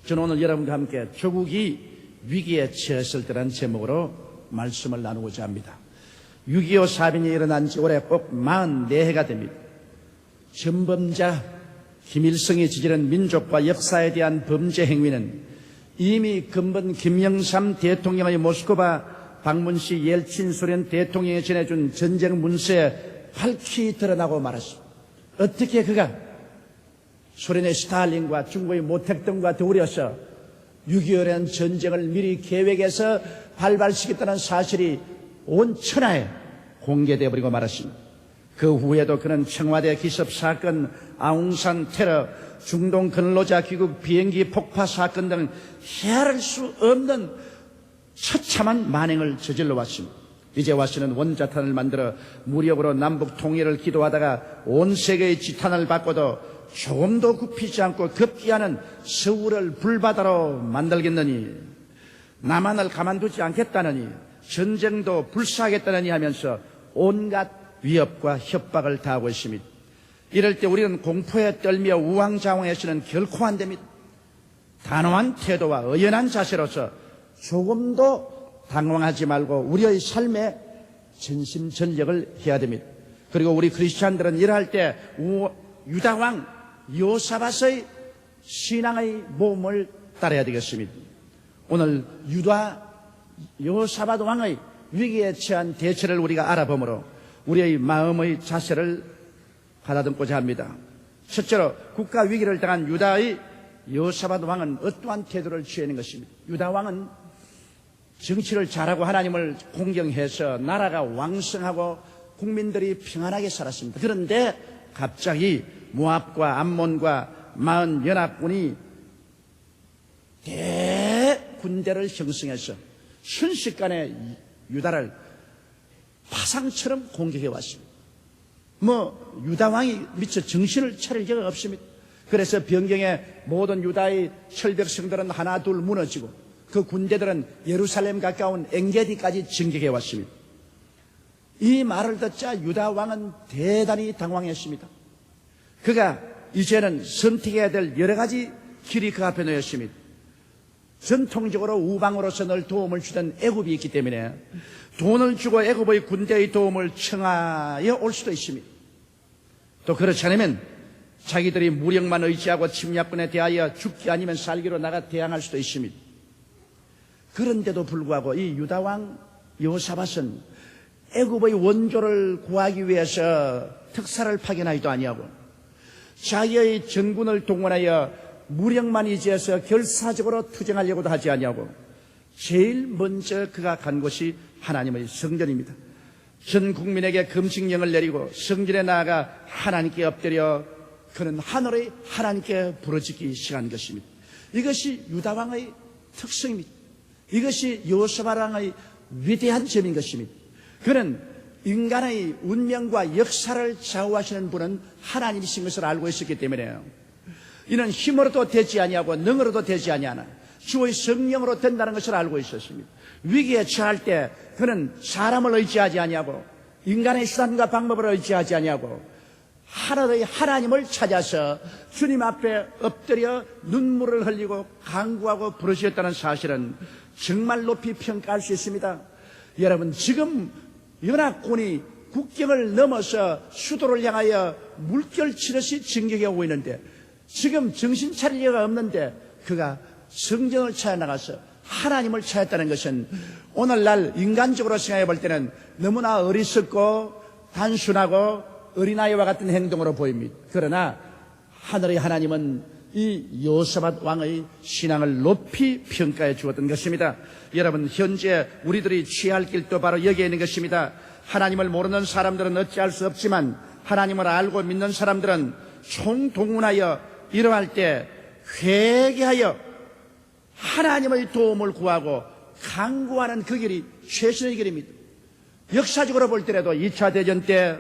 저는 오늘 여러분과 함께 조국이 위기에 처했을 때라는 제목으로 말씀을 나누고자 합니다. 6.25 사변이 일어난 지 올해 꼭 44해가 됩니다. 전범자 김일성이 저지른 민족과 역사에 대한 범죄 행위는 이미 근본 김영삼 대통령의 모스크바 방문 시 옐친 소련 대통령이 전해준 전쟁 문서에 밝히 드러나고 말았습니다. 어떻게 그가 소련의 스탈린과 중국의 모택동과 더불어서 6.25라는 전쟁을 미리 계획해서 발발시켰다는 사실이 온 천하에 공개되어 버리고 말았습니다. 그 후에도 그는 청와대 기습 사건, 아웅산 테러, 중동 근로자 귀국 비행기 폭파 사건 등 헤아릴 수 없는 처참한 만행을 저질러 왔습니다. 이제 와서는 원자탄을 만들어 무력으로 남북 통일을 기도하다가 온 세계의 지탄을 받고도 조금도 굽히지 않고 급기야는 서울을 불바다로 만들겠느니, 남한을 가만두지 않겠다느니, 전쟁도 불사하겠다느니 하면서 온갖 위협과 협박을 당하고 있습니다. 이럴 때 우리는 공포에 떨며 우왕좌왕해서는 결코 안 됩니다. 단호한 태도와 의연한 자세로서 조금도 당황하지 말고 우리의 삶에 전심전력을 해야 됩니다. 그리고 우리 크리스찬들은 일할 때 유다왕 여호사밧의 신앙의 모험을 따라야 되겠습니다. 오늘 유다 여호사밧 왕의 위기에 처한 대처를 우리가 알아보므로 우리의 마음의 자세를 가다듬고자 합니다. 첫째로 국가 위기를 당한 유다의 여호사밧 왕은 어떠한 태도를 취하는 것입니다. 유다 왕은 정치를 잘하고 하나님을 공경해서 나라가 왕성하고 국민들이 평안하게 살았습니다. 그런데 갑자기 모압과 암몬과 마흔 연합군이 대군대를 형성해서 순식간에 유다를 파상처럼 공격해 왔습니다. 유다 왕이 미처 정신을 차릴 기회가 없습니다. 그래서 변경에 모든 유다의 철벽성들은 하나 둘 무너지고 그 군대들은 예루살렘 가까운 엔게디까지 진격해 왔습니다. 이 말을 듣자 유다 왕은 대단히 당황했습니다. 그가 이제는 선택해야 될 여러 가지 길이 그 앞에 놓였습니다. 전통적으로 우방으로서 늘 도움을 주던 애굽이 있기 때문에 돈을 주고 애굽의 군대의 도움을 청하여 올 수도 있습니다. 또 그렇지 않으면 자기들이 무력만 의지하고 침략군에 대하여 죽기 아니면 살기로 나가 대항할 수도 있습니다. 그런데도 불구하고 이 유다왕 여호사밧은 애굽의 원조를 구하기 위해서 특사를 파견하기도 아니하고 자기의 전군을 동원하여 무력만 의지해서 결사적으로 투쟁하려고도 하지 아니하고 제일 먼저 그가 간 곳이 하나님의 성전입니다. 전 국민에게 금식령을 내리고 성전에 나아가 하나님께 엎드려 그는 하늘의 하나님께 부르짖기 시작한 것입니다. 이것이 유다왕의 특성입니다. 이것이 여호사밧 왕의 위대한 점인 것입니다. 그는 인간의 운명과 역사를 좌우하시는 분은 하나님이신 것을 알고 있었기 때문에 이는 힘으로도 되지 아니하고 능으로도 되지 아니하나 주의 성령으로 된다는 것을 알고 있었습니다. 위기에 처할 때 그는 사람을 의지하지 아니하고 인간의 수단과 방법을 의지하지 아니하고 하늘의 하나님을 찾아서 주님 앞에 엎드려 눈물을 흘리고 간구하고 부르셨다는 사실은 정말 높이 평가할 수 있습니다. 여러분, 지금 연합군이 국경을 넘어서 수도를 향하여 물결 치듯이 진격해 오고 있는데 지금 정신 차릴 여가 없는데 그가 성전을 찾아 나가서 하나님을 찾았다는 것은 오늘날 인간적으로 생각해 볼 때는 너무나 어리석고 단순하고 어린아이와 같은 행동으로 보입니다. 그러나 하늘의 하나님은 이 여호사밧 왕의 신앙을 높이 평가해 주었던 것입니다. 여러분, 현재 우리들이 취할 길도 바로 여기에 있는 것입니다. 하나님을 모르는 사람들은 어찌할 수 없지만 하나님을 알고 믿는 사람들은 총동원하여 이러할 때 회개하여 하나님의 도움을 구하고 간구하는 그 길이 최선의 길입니다. 역사적으로 볼 때라도 2차 대전 때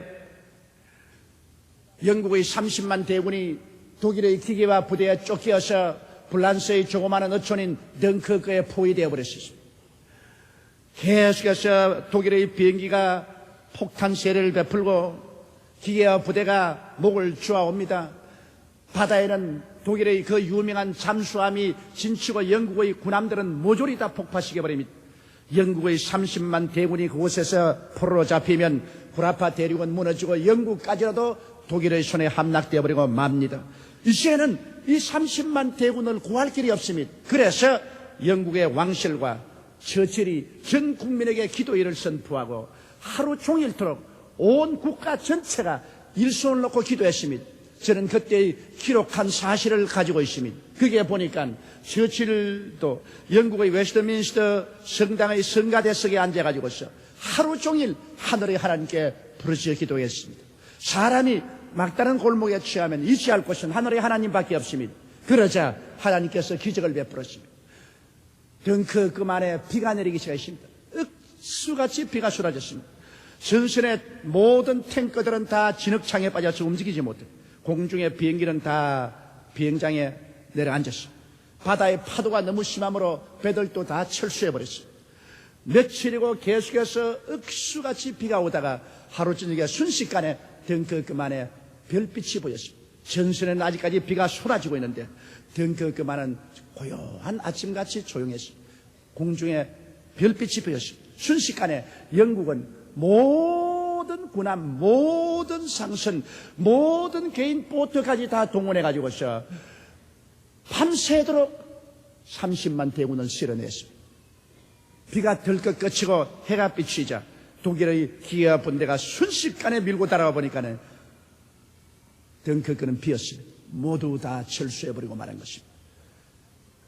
영국의 30만 대군이 독일의 기계화 부대에 쫓겨서 불란서의 조그마한 어촌인 덩크크에 포위되어 버렸습니다. 계속해서 독일의 비행기가 폭탄 세례를 베풀고 기계화 부대가 목을 주워옵니다. 바다에는 독일의 그 유명한 잠수함이 진치고 영국의 군함들은 모조리 다 폭파시켜버립니다. 영국의 30만 대군이 그곳에서 포로로 잡히면 구라파 대륙은 무너지고 영국까지라도 독일의 손에 함락되어 버리고 맙니다. 이제는 이 30만 대군을 구할 길이 없습니다. 그래서 영국의 왕실과 처칠이 전 국민에게 기도회를 선포하고 하루 종일토록 온 국가 전체가 일손을 놓고 기도했습니다. 저는 그때의 기록한 사실을 가지고 있습니다. 그게 보니까 처칠도 영국의 웨스트민스터 성당의 성가대석에 앉아가지고서 하루 종일 하늘의 하나님께 부르짖어 기도했습니다. 사람이 막다른 골목에 취하면 의지할 곳은 하늘의 하나님밖에 없습니다. 그러자 하나님께서 기적을 베풀었습니다. 덩크 그만에 비가 내리기 시작했습니다. 억수같이 비가 쏟아졌습니다. 전선의 모든 탱커들은 다 진흙창에 빠져서 움직이지 못해 공중의 비행기는 다 비행장에 내려앉았습니다. 바다의 파도가 너무 심함으로 배들도 다 철수해버렸습니다. 며칠이고 계속해서 억수같이 비가 오다가 하루 저녁에 순식간에 덩크 그만에 별빛이 보였습니다. 전선에는 아직까지 비가 쏟아지고 있는데 덩크 그만은 고요한 아침같이 조용했습니다. 공중에 별빛이 보였습니다. 순식간에 영국은 모든 군함, 모든 상선, 모든 개인 보트까지 다 동원해가지고서 밤새도록 30만 대군을 실어냈습니다. 비가 덜컥 그치고 해가 비치자 독일의 기아 분대가 순식간에 밀고 따라와 보니까는 덩크크는 비었습니다. 모두 다 철수해버리고 말한 것입니다.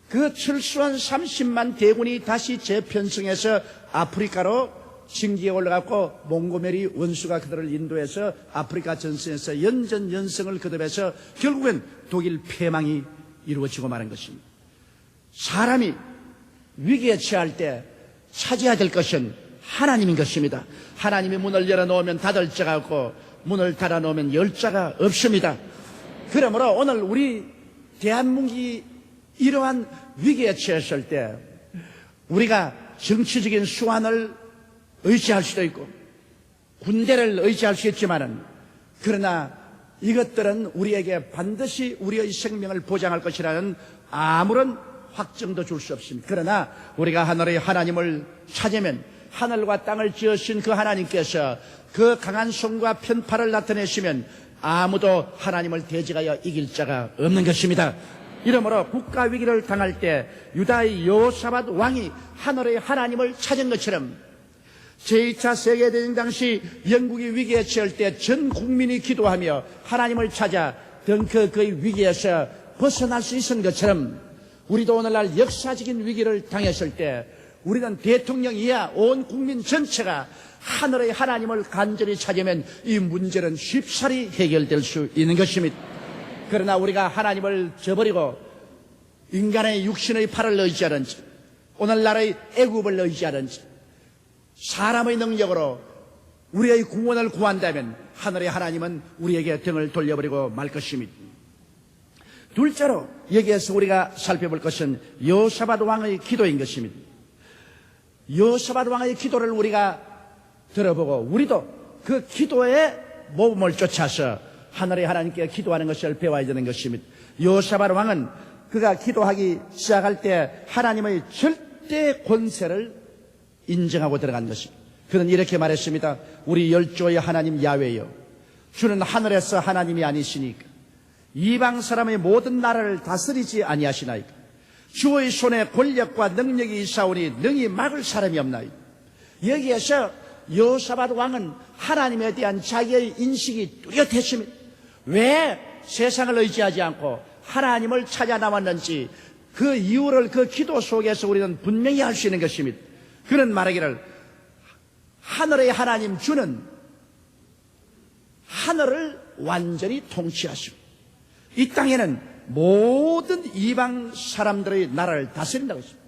그 철수한 30만 대군이 다시 재편성해서 아프리카로 징기에 올라갔고 몽고메리 원수가 그들을 인도해서 아프리카 전선에서 연전연승을 거듭해서 결국엔 독일 패망이 이루어지고 말한 것입니다. 사람이 위기에 처할 때 차지해야 될 것은 하나님인 것입니다. 하나님이 문을 열어놓으면 닫을 자가 없고 문을 닫아놓으면 열 자가 없습니다. 그러므로 오늘 우리 대한민국이 이러한 위기에 처했을 때 우리가 정치적인 수완을 의지할 수도 있고 군대를 의지할 수 있지만은 그러나 이것들은 우리에게 반드시 우리의 생명을 보장할 것이라는 아무런 확정도 줄 수 없습니다. 그러나 우리가 하늘의 하나님을 찾으면 하늘과 땅을 지으신 그 하나님께서 그 강한 손과 편파를 나타내시면 아무도 하나님을 대적하여 이길 자가 없는 것입니다. 이러므로 국가 위기를 당할 때 유다의 여호사밧 왕이 하늘의 하나님을 찾은 것처럼 제2차 세계대전 당시 영국이 위기에 처할 때 전 국민이 기도하며 하나님을 찾아 덩크크의 위기에서 벗어날 수 있는 것처럼 우리도 오늘날 역사적인 위기를 당했을 때 우리는 대통령 이하 온 국민 전체가 하늘의 하나님을 간절히 찾으면 이 문제는 쉽사리 해결될 수 있는 것입니다. 그러나 우리가 하나님을 저버리고 인간의 육신의 팔을 의지하는지 오늘날의 애굽을 의지하는지 사람의 능력으로 우리의 구원을 구한다면 하늘의 하나님은 우리에게 등을 돌려버리고 말 것입니다. 둘째로 여기에서 우리가 살펴볼 것은 여호사밧 왕의 기도인 것입니다. 여호사밧 왕의 기도를 우리가 들어보고 우리도 그 기도의 모범을 쫓아서 하늘의 하나님께 기도하는 것을 배워야 되는 것입니다. 여호사밧 왕은 그가 기도하기 시작할 때 하나님의 절대 권세를 인정하고 들어간 것입니다. 그는 이렇게 말했습니다. 우리 열조의 하나님 야훼여, 주는 하늘에서 하나님이 아니시니까 이방 사람의 모든 나라를 다스리지 아니하시나이까. 주의 손에 권력과 능력이 있사오니 능히 막을 사람이 없나이까. 여기에서 여호사밧 왕은 하나님에 대한 자기의 인식이 뚜렷했습니다. 왜 세상을 의지하지 않고 하나님을 찾아 나왔는지 그 이유를 그 기도 속에서 우리는 분명히 알 수 있는 것입니다. 그는 말하기를 하늘의 하나님 주는 하늘을 완전히 통치하시고 이 땅에는 모든 이방 사람들의 나라를 다스린다고 했습니다.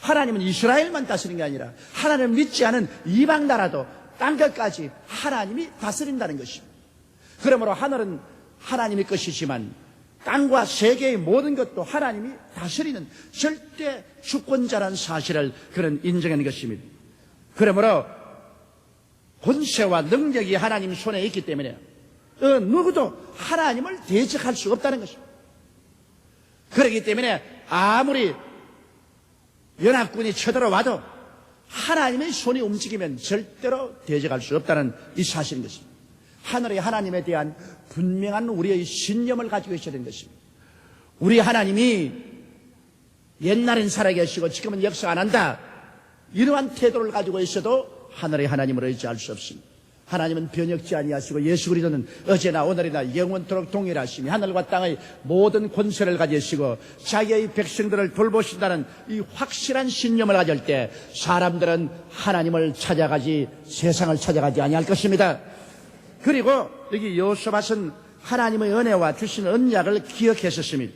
하나님은 이스라엘만 다스린 게 아니라 하나님을 믿지 않은 이방 나라도 딴 것까지 하나님이 다스린다는 것입니다. 그러므로 하늘은 하나님의 것이지만 땅과 세계의 모든 것도 하나님이 다스리는 절대 주권자라는 사실을 그는 인정하는 것입니다. 그러므로 권세와 능력이 하나님 손에 있기 때문에 누구도 하나님을 대적할 수 없다는 것입니다. 그렇기 때문에 아무리 연합군이 쳐들어와도 하나님의 손이 움직이면 절대로 대적할 수 없다는 이 사실인 것입니다. 하늘의 하나님에 대한 분명한 우리의 신념을 가지고 있어야 되는 것입니다. 우리 하나님이 옛날엔 살아계시고 지금은 역사 안 한다, 이러한 태도를 가지고 있어도 하늘의 하나님을 의지할 수 없습니다. 하나님은 변혁지 아니하시고 예수 그리스도는 어제나 오늘이나 영원토록 동일하시며 하늘과 땅의 모든 권세를 가지시고 자기의 백성들을 돌보신다는 이 확실한 신념을 가질 때 사람들은 하나님을 찾아가지 세상을 찾아가지 아니할 것입니다. 그리고 여기 여호사밧은 하나님의 은혜와 주신 언약을 기억했었습니다.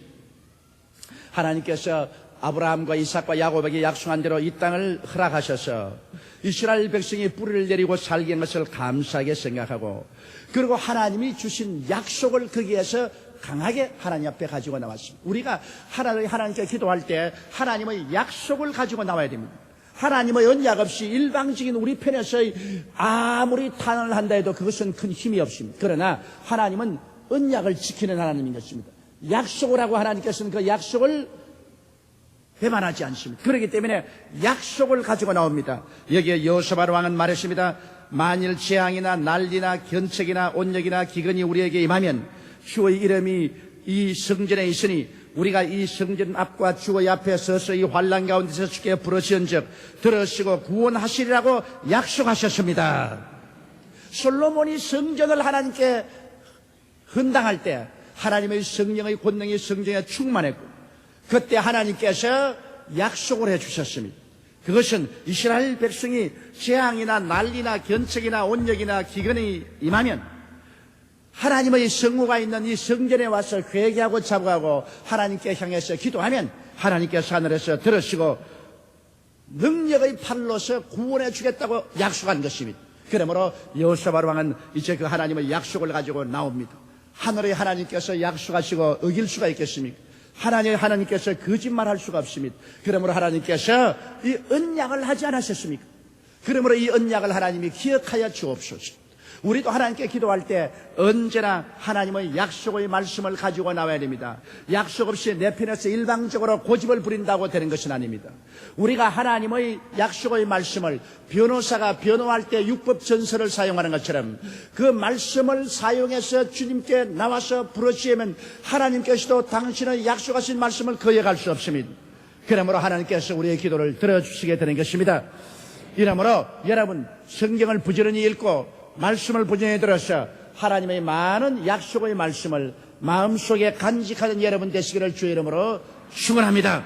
하나님께서 아브라함과 이삭과 야곱에게 약속한 대로 이 땅을 허락하셔서 이스라엘 백성이 뿌리를 내리고 살게 한 것을 감사하게 생각하고, 그리고 하나님이 주신 약속을 거기에서 강하게 하나님 앞에 가지고 나왔습니다. 우리가 하나님께 기도할 때 하나님의 약속을 가지고 나와야 됩니다. 하나님의 언약 없이 일방적인 우리 편에서 아무리 탄원을 한다 해도 그것은 큰 힘이 없습니다. 그러나 하나님은 언약을 지키는 하나님인 것입니다. 약속을 하고 하나님께서는 그 약속을 배반하지 않습니다. 그렇기 때문에 약속을 가지고 나옵니다. 여기에 여호사밧 왕은 말했습니다. 만일 재앙이나 난리나 견책이나 온역이나 기근이 우리에게 임하면 주의 이름이 이 성전에 있으니 우리가 이 성전 앞과 주의 앞에 서서 이 환난 가운데서 주께 부르시은즉 들으시고 구원하시리라고 약속하셨습니다. 솔로몬이 성전을 하나님께 헌당할 때 하나님의 성령의 권능이 성전에 충만했고, 그때 하나님께서 약속을 해주셨습니다. 그것은 이스라엘 백성이 재앙이나 난리나 견책이나 온역이나 기근이 임하면 하나님의 성호가 있는 이 성전에 와서 회개하고 자복하고 하나님께 향해서 기도하면 하나님께서 하늘에서 들으시고 능력의 팔로서 구원해 주겠다고 약속한 것입니다. 그러므로 여호사밧 왕은 이제 그 하나님의 약속을 가지고 나옵니다. 하늘의 하나님께서 약속하시고 어길 수가 있겠습니까? 하나님께서 거짓말할 수가 없습니다. 그러므로 하나님께서 이 언약을 하지 않으셨습니까? 그러므로 이 언약을 하나님이 기억하여 주옵소서. 우리도 하나님께 기도할 때 언제나 하나님의 약속의 말씀을 가지고 나와야 됩니다. 약속 없이 내 편에서 일방적으로 고집을 부린다고 되는 것은 아닙니다. 우리가 하나님의 약속의 말씀을 변호사가 변호할 때 율법 전서를 사용하는 것처럼 그 말씀을 사용해서 주님께 나와서 부르시면 하나님께서도 당신의 약속하신 말씀을 거역할 수 없습니다. 그러므로 하나님께서 우리의 기도를 들어주시게 되는 것입니다. 이러므로 여러분 성경을 부지런히 읽고 말씀을 부지런히 들어서 하나님의 많은 약속의 말씀을 마음속에 간직하는 여러분 되시기를 주의 이름으로 축원합니다.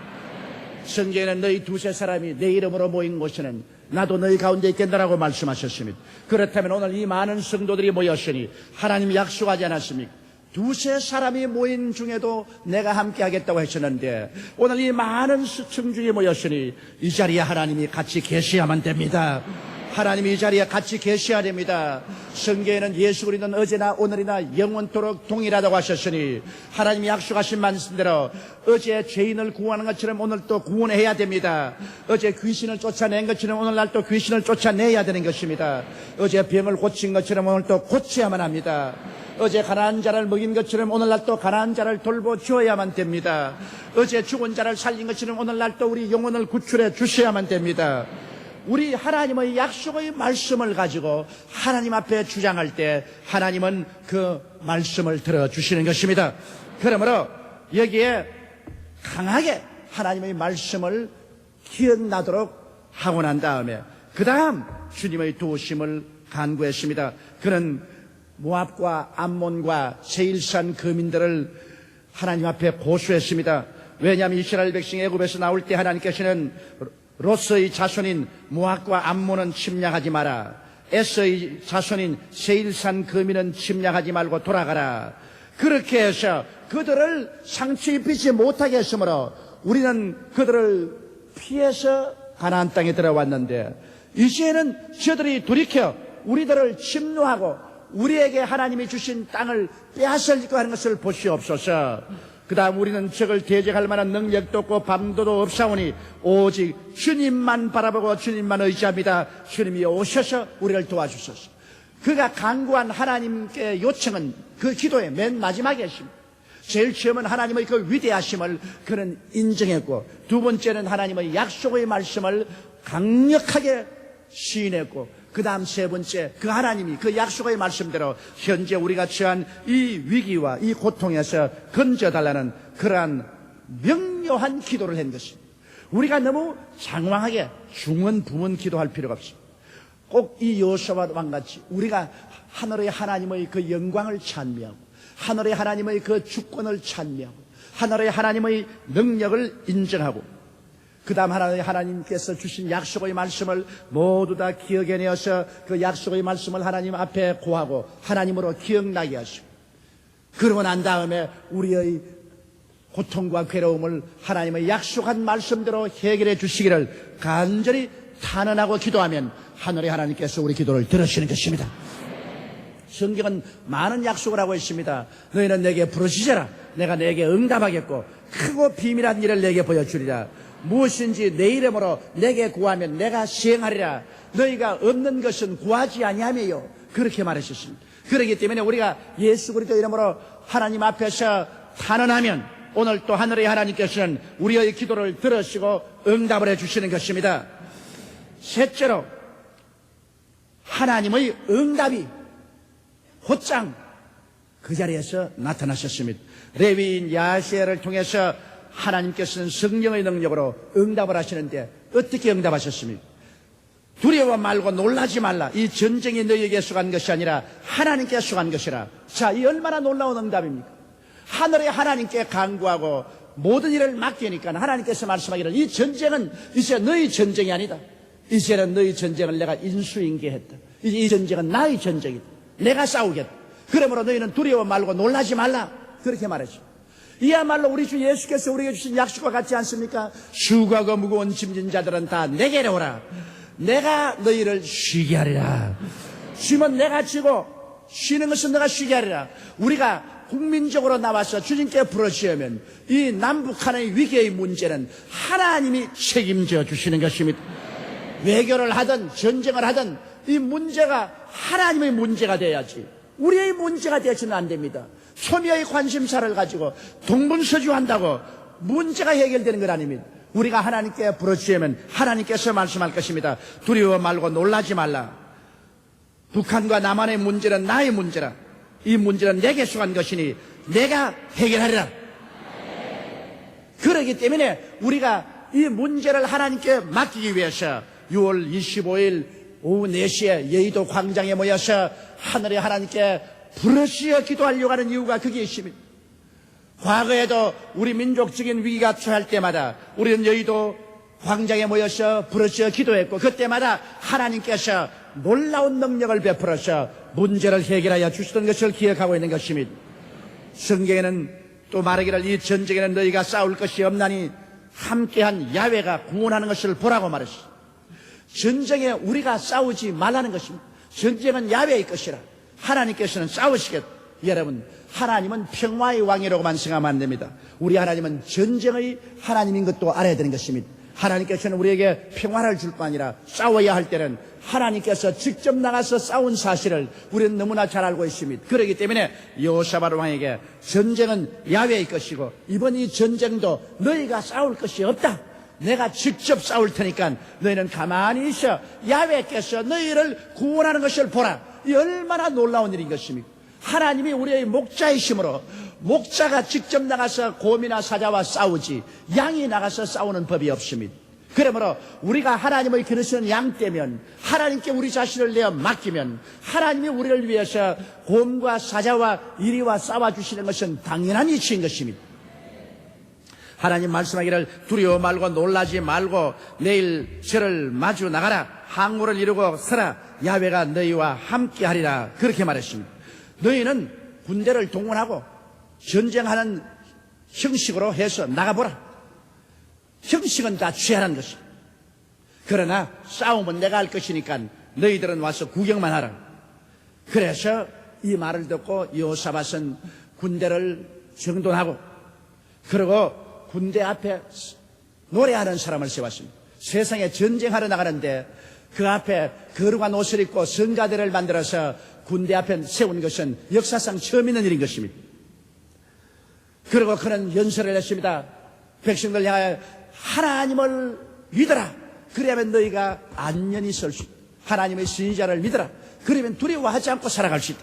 성경에는 너희 두세 사람이 내 이름으로 모인 곳에는 나도 너희 가운데 있겠다라고 말씀하셨습니다. 그렇다면 오늘 이 많은 성도들이 모였으니 하나님이 약속하지 않았습니까? 두세 사람이 모인 중에도 내가 함께 하겠다고 하셨는데 오늘 이 많은 청중이 모였으니 이 자리에 하나님이 같이 계셔야만 됩니다. 하나님이 이 자리에 같이 계셔야 됩니다. 성경에는 예수 그리스도는 어제나 오늘이나 영원토록 동일하다고 하셨으니 하나님이 약속하신 말씀대로 어제 죄인을 구원하는 것처럼 오늘 또 구원해야 됩니다. 어제 귀신을 쫓아낸 것처럼 오늘날 또 귀신을 쫓아내야 되는 것입니다. 어제 병을 고친 것처럼 오늘 또 고쳐야만 합니다. 어제 가난한 자를 먹인 것처럼 오늘날 또 가난한 자를 돌보주어야만 됩니다. 어제 죽은 자를 살린 것처럼 오늘날 또 우리 영혼을 구출해 주셔야만 됩니다. 우리 하나님의 약속의 말씀을 가지고 하나님 앞에 주장할 때 하나님은 그 말씀을 들어주시는 것입니다. 그러므로 여기에 강하게 하나님의 말씀을 기억나도록 하고 난 다음에 그 다음 주님의 도우심을 간구했습니다. 그는 모압과 암몬과 세일산 거민들을 하나님 앞에 고소했습니다. 왜냐하면 이스라엘 백성이 애굽에서 나올 때 하나님께서는 롯의 자손인 모압과 암몬은 침략하지 마라. 에서의 자손인 세일산 거민은 침략하지 말고 돌아가라. 그렇게 해서 그들을 상처 입히지 못하게 했으므로 우리는 그들을 피해서 가나안 땅에 들어왔는데 이제는 저들이 돌이켜 우리들을 침노하고 우리에게 하나님이 주신 땅을 빼앗으려고 하는 것을 보시옵소서. 그 다음 우리는 적을 대적할 만한 능력도 없고 밤도도 없사오니 오직 주님만 바라보고 주님만 의지합니다. 주님이 오셔서 우리를 도와주소서. 그가 간구한 하나님께 요청은 그 기도의 맨 마지막에 있습니다. 제일 처음은 하나님의 그 위대하심을 그는 인정했고, 두 번째는 하나님의 약속의 말씀을 강력하게 시인했고, 그 다음 세 번째, 그 하나님이 그 약속의 말씀대로 현재 우리가 처한 이 위기와 이 고통에서 건져달라는 그러한 명료한 기도를 한 것입니다. 우리가 너무 장황하게 중언부언 기도할 필요가 없습니다. 꼭 이 여호수아 왕같이 우리가 하늘의 하나님의 그 영광을 찬미하고, 하늘의 하나님의 그 주권을 찬미하고, 하늘의 하나님의 능력을 인정하고, 그 다음 하나님께서 주신 약속의 말씀을 모두 다 기억해내어서 그 약속의 말씀을 하나님 앞에 고하고 하나님으로 기억나게 하시고, 그러고 난 다음에 우리의 고통과 괴로움을 하나님의 약속한 말씀대로 해결해 주시기를 간절히 탄원하고 기도하면 하늘의 하나님께서 우리 기도를 들으시는 것입니다. 성경은 많은 약속을 하고 있습니다. 너희는 내게 부르짖어라. 내가 내게 응답하겠고 크고 비밀한 일을 내게 보여주리라. 무엇인지 내 이름으로 내게 구하면 내가 시행하리라. 너희가 없는 것은 구하지 아니하며요. 그렇게 말하셨습니다. 그렇기 때문에 우리가 예수 그리스도 이름으로 하나님 앞에서 탄원하면 오늘 또 하늘의 하나님께서는 우리의 기도를 들으시고 응답을 해주시는 것입니다. 셋째로 하나님의 응답이 곧장 그 자리에서 나타나셨습니다. 레위인 야시엘을 통해서 하나님께서는 성령의 능력으로 응답을 하시는데 어떻게 응답하셨습니까? 두려워 말고 놀라지 말라. 이 전쟁이 너희에게 속한 것이 아니라 하나님께 속한 것이라. 자, 이 얼마나 놀라운 응답입니까? 하늘의 하나님께 간구하고 모든 일을 맡기니까 하나님께서 말씀하기를 이 전쟁은 이제 너희 전쟁이 아니다. 이제는 너희 전쟁을 내가 인수인계했다. 이 전쟁은 나의 전쟁이다. 내가 싸우겠다. 그러므로 너희는 두려워 말고 놀라지 말라. 그렇게 말했죠. 이야말로 우리 주 예수께서 우리에게 주신 약속과 같지 않습니까? 수고하고 무거운 짐진 자들은 다 내게로 오라. 내가 너희를 쉬게 하리라. 쉬면 내가 지고 쉬는 것은 내가 쉬게 하리라. 우리가 국민적으로 나와서 주님께 부르짖으면 이 남북한의 위기의 문제는 하나님이 책임져 주시는 것입니다. 외교를 하든 전쟁을 하든 이 문제가 하나님의 문제가 돼야지 우리의 문제가 되어서는 안 됩니다. 초미의 관심사를 가지고 동분서주한다고 문제가 해결되는 건 아닙니다. 우리가 하나님께 부르짖으면 하나님께서 말씀할 것입니다. 두려워 말고 놀라지 말라. 북한과 남한의 문제는 나의 문제라. 이 문제는 내게 속한 것이니 내가 해결하리라. 그렇기 때문에 우리가 이 문제를 하나님께 맡기기 위해서 6월 25일 오후 4시에 여의도 광장에 모여서 하늘의 하나님께 부르짖어 기도하려고 하는 이유가 그게 있습니다. 과거에도 우리 민족적인 위기가 처할 때마다 우리는 여의도 광장에 모여서 부르짖어 기도했고 그때마다 하나님께서 놀라운 능력을 베풀어서 문제를 해결하여 주시던 것을 기억하고 있는 것입니다. 성경에는 또 말하기를 이 전쟁에는 너희가 싸울 것이 없나니 함께한 야훼가 구원하는 것을 보라고 말했습니다. 전쟁에 우리가 싸우지 말라는 것입니다. 전쟁은 야훼의 것이라. 하나님께서는 싸우시겠다. 여러분, 하나님은 평화의 왕이라고만 생각하면 안 됩니다. 우리 하나님은 전쟁의 하나님인 것도 알아야 되는 것입니다. 하나님께서는 우리에게 평화를 줄 뿐 아니라 싸워야 할 때는 하나님께서 직접 나가서 싸운 사실을 우리는 너무나 잘 알고 있습니다. 그렇기 때문에 여호사밧 왕에게 전쟁은 야훼의 것이고 이번 이 전쟁도 너희가 싸울 것이 없다. 내가 직접 싸울 테니까 너희는 가만히 있어. 야훼께서 너희를 구원하는 것을 보라. 이 얼마나 놀라운 일인 것입니까? 하나님이 우리의 목자이심으로 목자가 직접 나가서 곰이나 사자와 싸우지 양이 나가서 싸우는 법이 없습니다. 그러므로 우리가 하나님의 기르시는 양 되면 하나님께 우리 자신을 내어 맡기면 하나님이 우리를 위해서 곰과 사자와 이리와 싸워주시는 것은 당연한 이치인 것입니다. 하나님 말씀하기를 두려워 말고 놀라지 말고 내일 저를 마주 나가라. 항구를 이루고 서라. 야훼가 너희와 함께하리라. 그렇게 말했습니다. 너희는 군대를 동원하고 전쟁하는 형식으로 해서 나가보라. 형식은 다 취하라는 것입니다. 그러나 싸움은 내가 할 것이니까 너희들은 와서 구경만 하라. 그래서 이 말을 듣고 여호사밧은 군대를 정돈하고 그리고 군대 앞에 노래하는 사람을 세웠습니다. 세상에 전쟁하러 나가는데 그 앞에 거룩한 옷을 입고 성가대를 만들어서 군대 앞에 세운 것은 역사상 처음 있는 일인 것입니다. 그리고 그는 연설을 했습니다. 백성들 향하여 하나님을 믿어라. 그러면 너희가 안전히 설 수 있다. 하나님의 신자를 믿어라. 그러면 두려워하지 않고 살아갈 수 있다.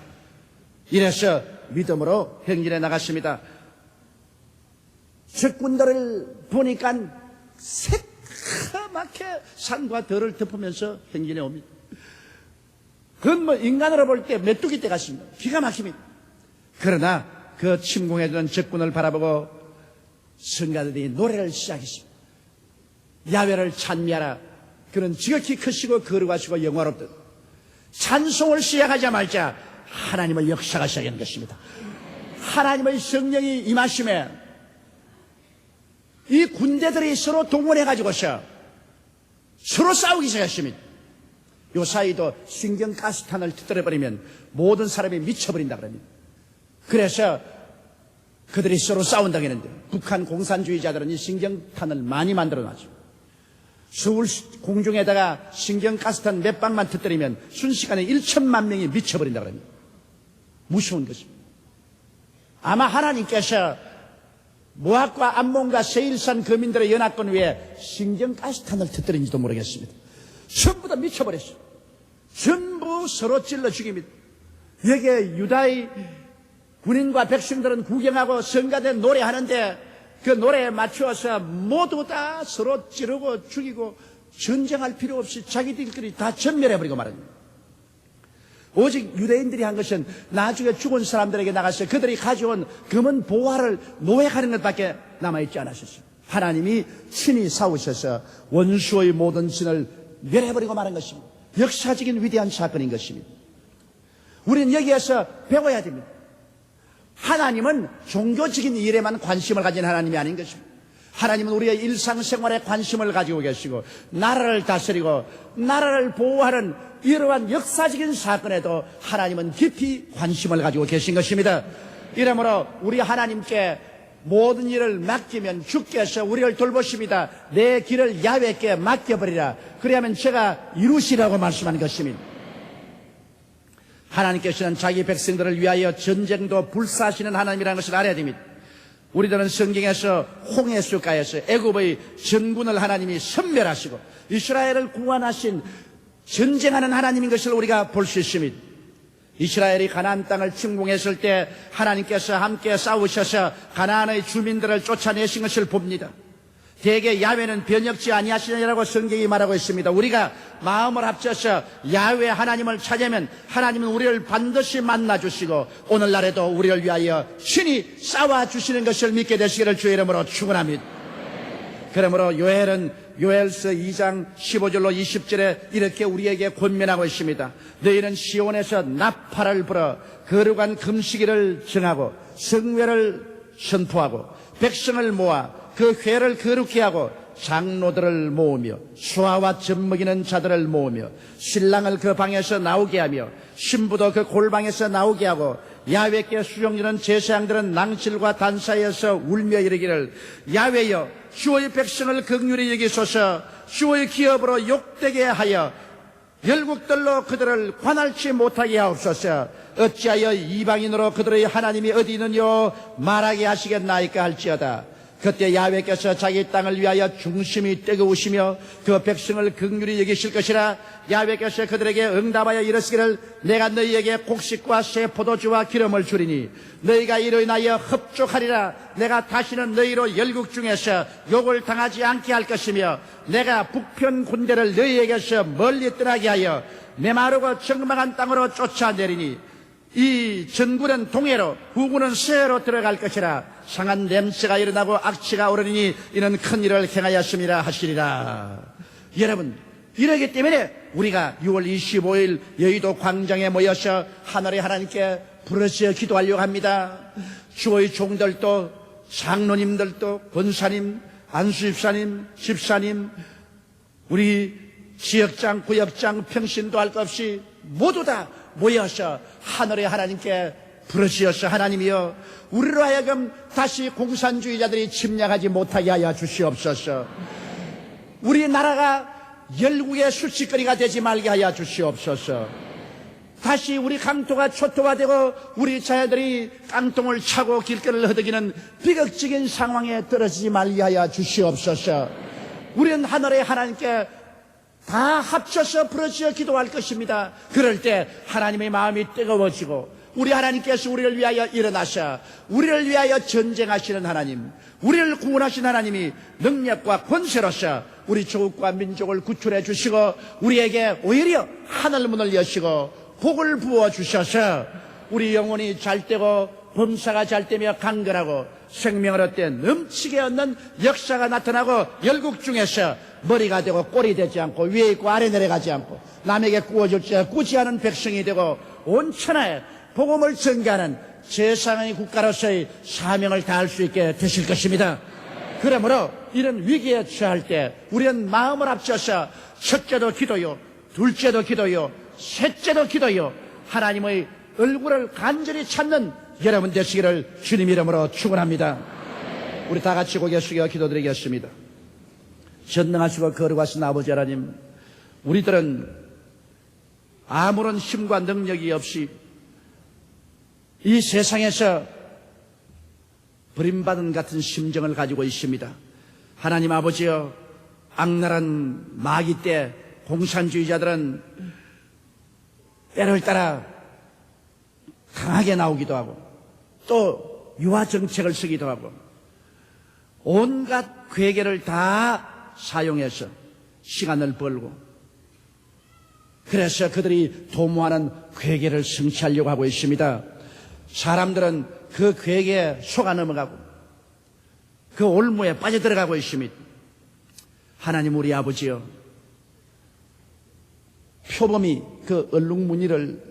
이래서 믿음으로 행진해 나갔습니다. 적군들을 보니까 새카맣게 산과 들을 덮으면서 행진해 옵니다. 그건 뭐 인간으로 볼 때 메뚜기 떼 같습니다. 기가 막힙니다. 그러나 그 침공해주는 적군을 바라보고 성가들이 노래를 시작했습니다. 야훼를 찬미하라. 그는 지극히 크시고 거룩하시고 영화롭다. 찬송을 시작하자마자 하나님의 역사가 시작한 것입니다. 하나님의 성령이 임하심에 이 군대들이 서로 동원해가지고서 서로 싸우기 시작했습니다. 요 사이도 신경가스탄을 터뜨려버리면 모든 사람이 미쳐버린다 그럽니다. 그래서 그들이 서로 싸운다고 했는데 북한 공산주의자들은 이 신경탄을 많이 만들어놨죠. 서울 공중에다가 신경가스탄 몇 방만 터뜨리면 순식간에 1천만 명이 미쳐버린다 그럽니다. 무서운 것입니다. 아마 하나님께서 모압과 암몬과 세일산 거민들의 연합군 위에 신경가스탄을 터뜨린지도 모르겠습니다. 전부 다 미쳐버렸어요. 전부 서로 찔러 죽입니다. 여기에 유다의 군인과 백성들은 구경하고 성가대 노래하는데 그 노래에 맞추어서 모두 다 서로 찌르고 죽이고 전쟁할 필요 없이 자기들끼리 다 전멸해버리고 말합니다. 오직 유대인들이 한 것은 나중에 죽은 사람들에게 나가서 그들이 가져온 금은 보화를 노획하는 것밖에 남아있지 않았었어요. 하나님이 친히 싸우셔서 원수의 모든 진을 멸해버리고 마는 것입니다. 역사적인 위대한 사건인 것입니다. 우리는 여기에서 배워야 됩니다. 하나님은 종교적인 일에만 관심을 가진 하나님이 아닌 것입니다. 하나님은 우리의 일상생활에 관심을 가지고 계시고 나라를 다스리고 나라를 보호하는 이러한 역사적인 사건에도 하나님은 깊이 관심을 가지고 계신 것입니다. 이러므로 우리 하나님께 모든 일을 맡기면 주께서 우리를 돌보십니다. 내 길을 야훼께 맡겨버리라. 그래야만 제가 이루시라고 말씀하는 것입니다. 하나님께서는 자기 백성들을 위하여 전쟁도 불사하시는 하나님이라는 것을 알아야 됩니다. 우리들은 성경에서 홍해수가에서 애굽의 전군을 하나님이 섬멸하시고 이스라엘을 구원하신 전쟁하는 하나님인 것을 우리가 볼 수 있습니다. 이스라엘이 가나안 땅을 침공했을 때 하나님께서 함께 싸우셔서 가나안의 주민들을 쫓아내신 것을 봅니다. 대개 야훼는 변혁지 아니하시느냐라고 성경이 말하고 있습니다. 우리가 마음을 합쳐서 야훼 하나님을 찾으면 하나님은 우리를 반드시 만나주시고 오늘날에도 우리를 위하여 친히 싸워주시는 것을 믿게 되시기를 주의 이름으로 축원합니다. 그러므로 요엘서 2장 15절로 20절에 이렇게 우리에게 권면하고 있습니다. 너희는 시온에서 나팔을 불어 거룩한 금식일을 정하고 성회를 선포하고 백성을 모아 그 회를 거룩히 하고 장로들을 모으며 수하와 젖먹이는 자들을 모으며 신랑을 그 방에서 나오게 하며 신부도 그 골방에서 나오게 하고 야훼께 수종지는 제사장들은 낭실과 단사에서 울며 이르기를 야훼여 주의 백성을 긍휼히 여기소서 주의 기업으로 욕되게 하여 열국들로 그들을 관할치 못하게 하옵소서. 어찌하여 이방인으로 그들의 하나님이 어디 있느냐 말하게 하시겠나이까 할지어다. 그때 야훼께서 자기 땅을 위하여 중심이 뜨거우시며 그 백성을 긍휼히 여기실 것이라. 야훼께서 그들에게 응답하여 이르시기를 내가 너희에게 곡식과 새 포도주와 기름을 주리니 너희가 이로 인하여 흡족하리라. 내가 다시는 너희로 열국 중에서 욕을 당하지 않게 할 것이며 내가 북편 군대를 너희에게서 멀리 떠나게 하여 메마르고 적막한 땅으로 쫓아내리니 이 전군은 동해로 후군은 서해로 들어갈 것이라. 상한 냄새가 일어나고 악취가 오르니 이는 큰 일을 행하였음이라 하시리라. 여러분, 이러기 때문에 우리가 6월 25일 여의도 광장에 모여서 하늘의 하나님께 부르짖어 기도하려고 합니다. 주의 종들도 장로님들도 권사님, 안수집사님, 집사님, 우리 지역장, 구역장, 평신도 할 것 없이 모두 다 모여서 하늘의 하나님께 부르짖어서 하나님이여 우리로 하여금 다시 공산주의자들이 침략하지 못하게 하여 주시옵소서. 우리 나라가 열국의 수치거리가 되지 말게 하여 주시옵소서. 다시 우리 강토가 초토화되고 우리 자녀들이 깡통을 차고 길거리를 허덕이는 비극적인 상황에 떨어지지 말게 하여 주시옵소서. 우리는 하늘의 하나님께 다 합쳐서 부르짖어 기도할 것입니다. 그럴 때 하나님의 마음이 뜨거워지고 우리 하나님께서 우리를 위하여 일어나셔 우리를 위하여 전쟁하시는 하나님, 우리를 구원하신 하나님이 능력과 권세로서 우리 조국과 민족을 구출해 주시고 우리에게 오히려 하늘문을 여시고 복을 부어 주셔서 우리 영혼이 잘되고 범사가 잘되며 강건하고 생명을 얻되 넘치게 얻는 역사가 나타나고 열국 중에서 머리가 되고 꼴이 되지 않고 위에 있고 아래 내려가지 않고 남에게 구워줄지 꾸지 않은 백성이 되고 온 천하에 복음을 전개하는 세상의 국가로서의 사명을 다할 수 있게 되실 것입니다. 그러므로 이런 위기에 처할 때 우리는 마음을 합쳐서 첫째도 기도요, 둘째도 기도요, 셋째도 기도요, 하나님의 얼굴을 간절히 찾는 여러분 되시기를 주님 이름으로 축원합니다. 우리 다 같이 고개 숙여 기도드리겠습니다. 전능하시고 거룩하신 아버지 하나님, 우리들은 아무런 힘과 능력이 없이 이 세상에서 버림받은 같은 심정을 가지고 있습니다. 하나님 아버지여, 악랄한 마귀 때 공산주의자들은 때를 따라 강하게 나오기도 하고 또 유화 정책을 쓰기도 하고 온갖 괴계를 다 사용해서 시간을 벌고 그래서 그들이 도모하는 괴계를 성취하려고 하고 있습니다. 사람들은 그 괴계에 속아 넘어가고 그 올무에 빠져들어가고 있습니다. 하나님 우리 아버지여, 표범이 그 얼룩무늬를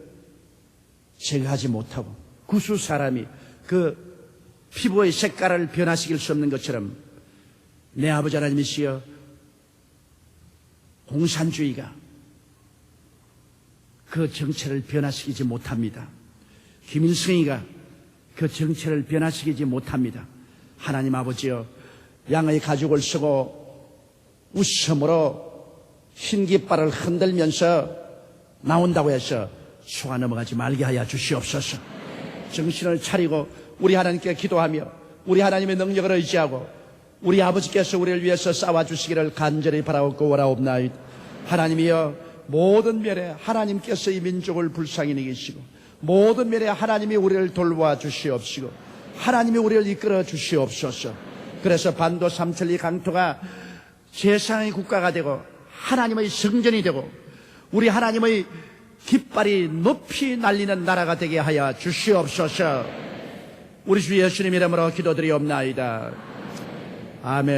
제거하지 못하고 구수 사람이 그 피부의 색깔을 변화시킬 수 없는 것처럼 내 아버지 하나님이시여, 공산주의가 그 정체를 변화시키지 못합니다. 김일성이가 그 정체를 변화시키지 못합니다. 하나님 아버지여, 양의 가죽을 쓰고 웃음으로 흰 깃발을 흔들면서 나온다고 해서 속아 넘어가지 말게 하여 주시옵소서. 정신을 차리고 우리 하나님께 기도하며 우리 하나님의 능력을 의지하고 우리 아버지께서 우리를 위해서 싸워주시기를 간절히 바라옵고 원하옵나이다. 하나님이여, 모든 면에 하나님께서 이 민족을 불쌍히 여기시고 모든 면에 하나님이 우리를 돌보아 주시옵시고 하나님이 우리를 이끌어 주시옵소서. 그래서 반도 삼천리 강토가 세상의 국가가 되고 하나님의 성전이 되고 우리 하나님의 깃발이 높이 날리는 나라가 되게 하여 주시옵소서. 우리 주 예수님 이름으로 기도드리옵나이다. 아멘.